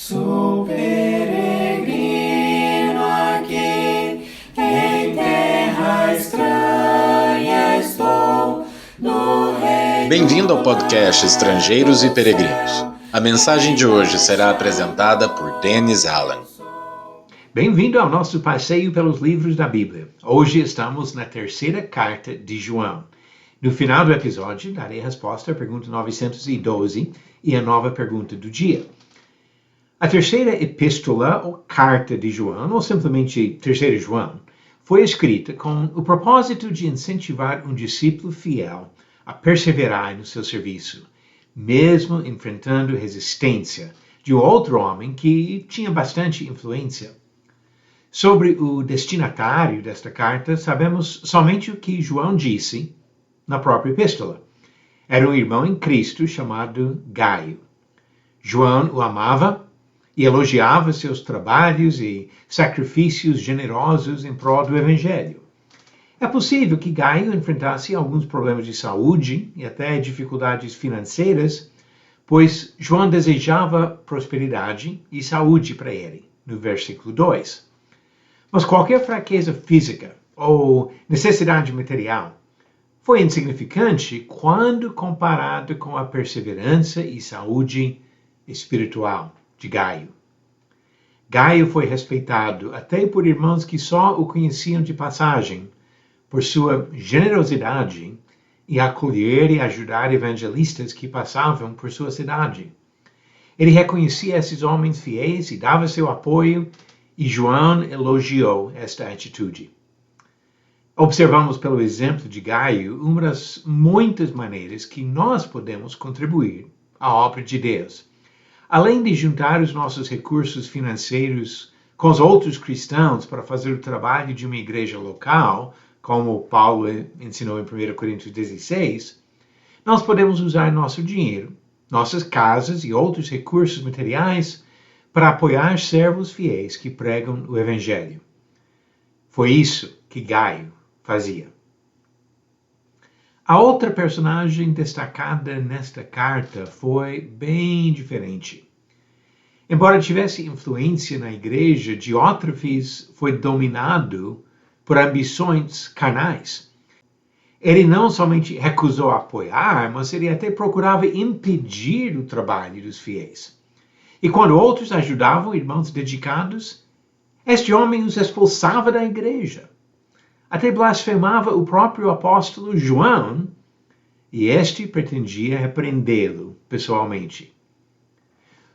Sou peregrino aqui, em terra estranha estou, no reino. Bem-vindo ao podcast Estrangeiros e Peregrinos. A mensagem de hoje será apresentada por Dennis Allen. Bem-vindo ao nosso passeio pelos livros da Bíblia. Hoje estamos na terceira carta de João. No final do episódio, darei a resposta à pergunta 912 e a nova pergunta do dia. A terceira epístola ou carta de João, ou simplesmente terceira João, foi escrita com o propósito de incentivar um discípulo fiel a perseverar no seu serviço, mesmo enfrentando resistência de outro homem que tinha bastante influência. Sobre o destinatário desta carta, sabemos somente o que João disse na própria epístola. Era um irmão em Cristo chamado Gaio. João o amava e elogiava seus trabalhos e sacrifícios generosos em prol do Evangelho. É possível que Gaio enfrentasse alguns problemas de saúde e até dificuldades financeiras, pois João desejava prosperidade e saúde para ele, no versículo 2. Mas qualquer fraqueza física ou necessidade material foi insignificante quando comparado com a perseverança e saúde espiritual de Gaio. Gaio foi respeitado até por irmãos que só o conheciam de passagem, por sua generosidade em acolher e ajudar evangelistas que passavam por sua cidade. Ele reconhecia esses homens fiéis e dava seu apoio, e João elogiou esta atitude. Observamos pelo exemplo de Gaio uma das muitas maneiras que nós podemos contribuir à obra de Deus. Além de juntar os nossos recursos financeiros com os outros cristãos para fazer o trabalho de uma igreja local, como Paulo ensinou em 1 Coríntios 16, nós podemos usar nosso dinheiro, nossas casas e outros recursos materiais para apoiar servos fiéis que pregam o Evangelho. Foi isso que Gaio fazia. A outra personagem destacada nesta carta foi bem diferente. Embora tivesse influência na igreja, Diótrefes foi dominado por ambições carnais. Ele não somente recusou apoiar, mas ele até procurava impedir o trabalho dos fiéis. E quando outros ajudavam irmãos dedicados, este homem os expulsava da igreja. Até blasfemava o próprio apóstolo João, e este pretendia repreendê-lo pessoalmente.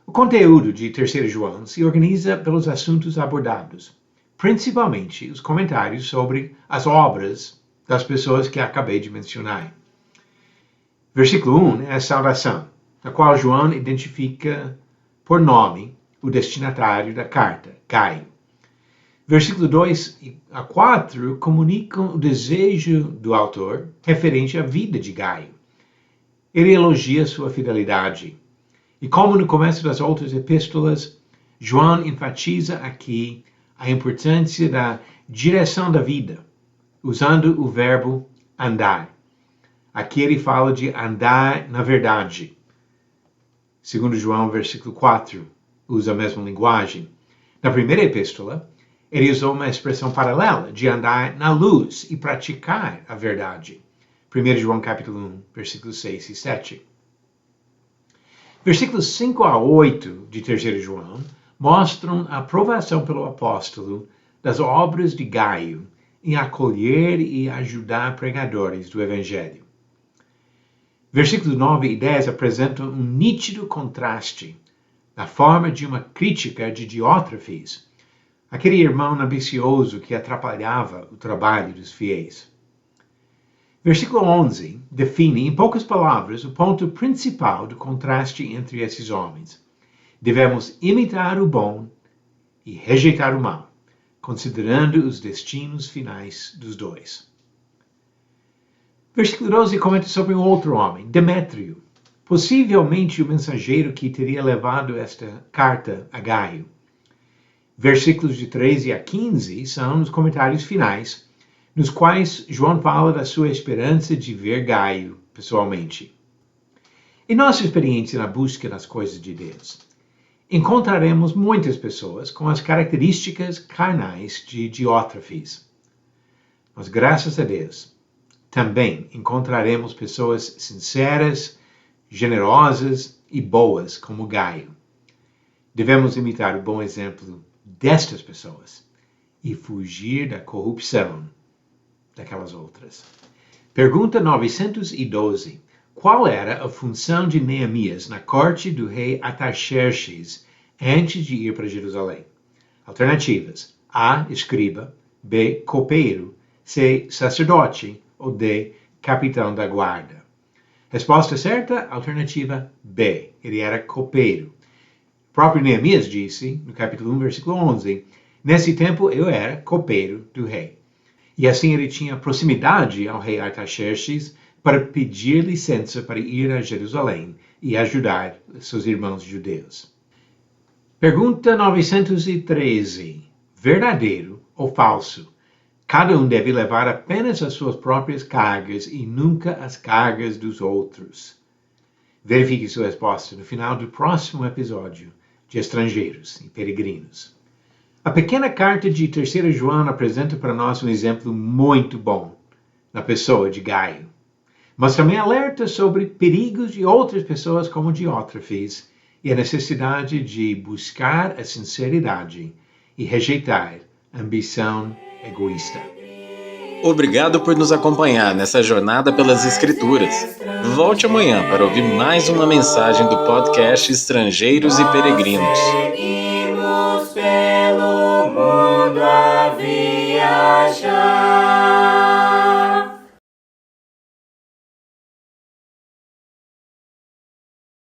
O conteúdo de 3 João se organiza pelos assuntos abordados, principalmente os comentários sobre as obras das pessoas que acabei de mencionar. Versículo 1 é a saudação, na qual João identifica por nome o destinatário da carta, Gaio. Versículo 2 a 4 comunicam o desejo do autor referente à vida de Gaio. Ele elogia sua fidelidade. E como no começo das outras epístolas, João enfatiza aqui a importância da direção da vida, usando o verbo andar. Aqui ele fala de andar na verdade. Segundo João, versículo 4, usa a mesma linguagem. Na primeira epístola, ele usou uma expressão paralela de andar na luz e praticar a verdade. 1 João capítulo 1, versículos 6 e 7. Versículos 5 a 8 de 3 João mostram a aprovação pelo apóstolo das obras de Gaio em acolher e ajudar pregadores do Evangelho. Versículos 9 e 10 apresentam um nítido contraste na forma de uma crítica de Diótrefes, aquele irmão ambicioso que atrapalhava o trabalho dos fiéis. Versículo 11 define, em poucas palavras, o ponto principal do contraste entre esses homens. Devemos imitar o bom e rejeitar o mal, considerando os destinos finais dos dois. Versículo 12 comenta sobre um outro homem, Demétrio, possivelmente o mensageiro que teria levado esta carta a Gaio. Versículos de 13 a 15 são os comentários finais, nos quais João fala da sua esperança de ver Gaio pessoalmente. Em nossa experiência na busca das coisas de Deus, encontraremos muitas pessoas com as características carnais de Diótrefes. Mas graças a Deus, também encontraremos pessoas sinceras, generosas e boas como Gaio. Devemos imitar o bom exemplo destas pessoas e fugir da corrupção daquelas outras. Pergunta 912. Qual era a função de Neemias na corte do rei Artaxerxes antes de ir para Jerusalém? Alternativas: A. Escriba, B. Copeiro, C. Sacerdote ou D. Capitão da guarda. Resposta certa, alternativa B. Ele era copeiro. O próprio Neemias disse, no capítulo 1, versículo 11, nesse tempo eu era copeiro do rei. E assim ele tinha proximidade ao rei Artaxerxes para pedir licença para ir a Jerusalém e ajudar seus irmãos judeus. Pergunta 913. Verdadeiro ou falso? Cada um deve levar apenas as suas próprias cargas e nunca as cargas dos outros. Verifique sua resposta no final do próximo episódio de Estrangeiros e Peregrinos. A pequena carta de 3 João apresenta para nós um exemplo muito bom na pessoa de Gaio, mas também alerta sobre perigos de outras pessoas como Diótrefes e a necessidade de buscar a sinceridade e rejeitar a ambição egoísta. Obrigado por nos acompanhar nessa jornada pelas Escrituras. Volte amanhã para ouvir mais uma mensagem do podcast Estrangeiros e Peregrinos. Seguimos pelo mundo a viajar.